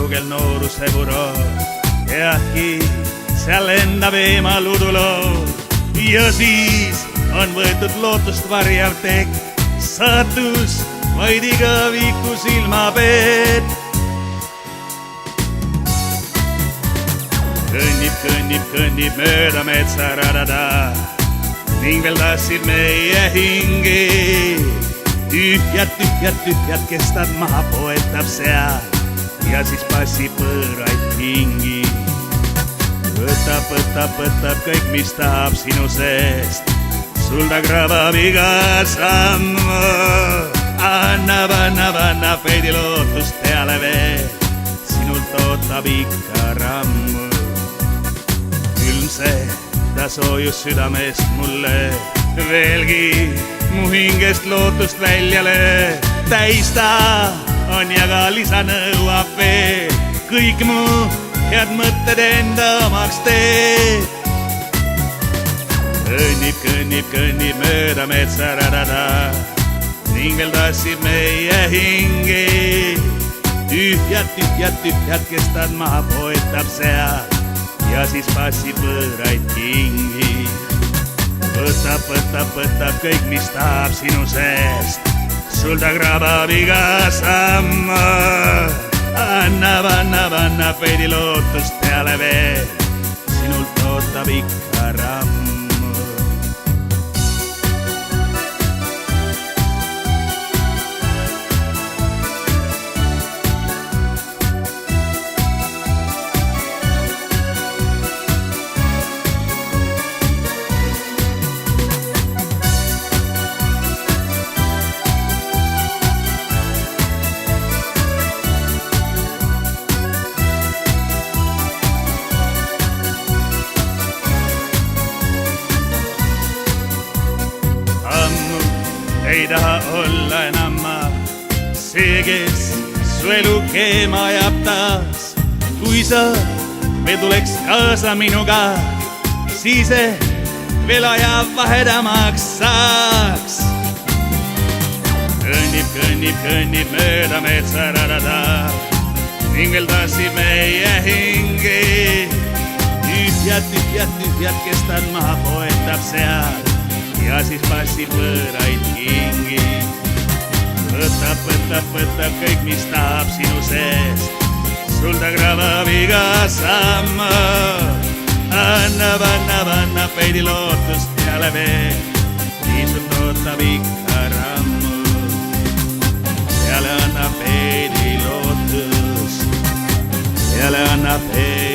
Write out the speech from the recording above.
kaugel nooruse puro. Headki seal lendab eemal udulood ja siis on võetud lootust varjav tekk. Saatus vaid igaviku silmapeed. Kõnnib mööda metsaradada ning veel tassid meie hingi. Tühjad kestad maha poetab seal ja siis passib põõraid pingi. Võtab kõik, mis tahab sinu seest, sul ta krabab iga samm. Annab veidi lootust peale veel, sinult ootab ikka ramm. Külm see ta soojus südamest mulle veelgi mu hingest lootust välja löö. Täis ta on ja ka lisanõuab veel, kõik mu head mõtted enda omaks teed. Kõnnib mööda metsaradada ning veel tassib meie hingi. Tühjad kestad maha poetab seal ja siis passib võõraid kingi. Võtab kõik, mis tahab sinu seest, sul ta krabab iga samm. Annab veidi lootust peale veel, sinult ootab ikka ramm. Ei taha olla enam ma see, kes su elu keema ajab taas. Kui sa veel tuleks kaasa minuga, siis veel aja vahedamaks saaks. Kõnnib mööda metsaradada ning veel tassib meie hingi. Tühjad kestad maha poetab seal ja siis passib võõraid kingi. Võtab kõik, mis tahab sinu seest, sul ta krabab iga samm. Annab veidi lootust peale veel, nii sul ootab ikka ramm. Peale annab veidi lootust, peale annab veidi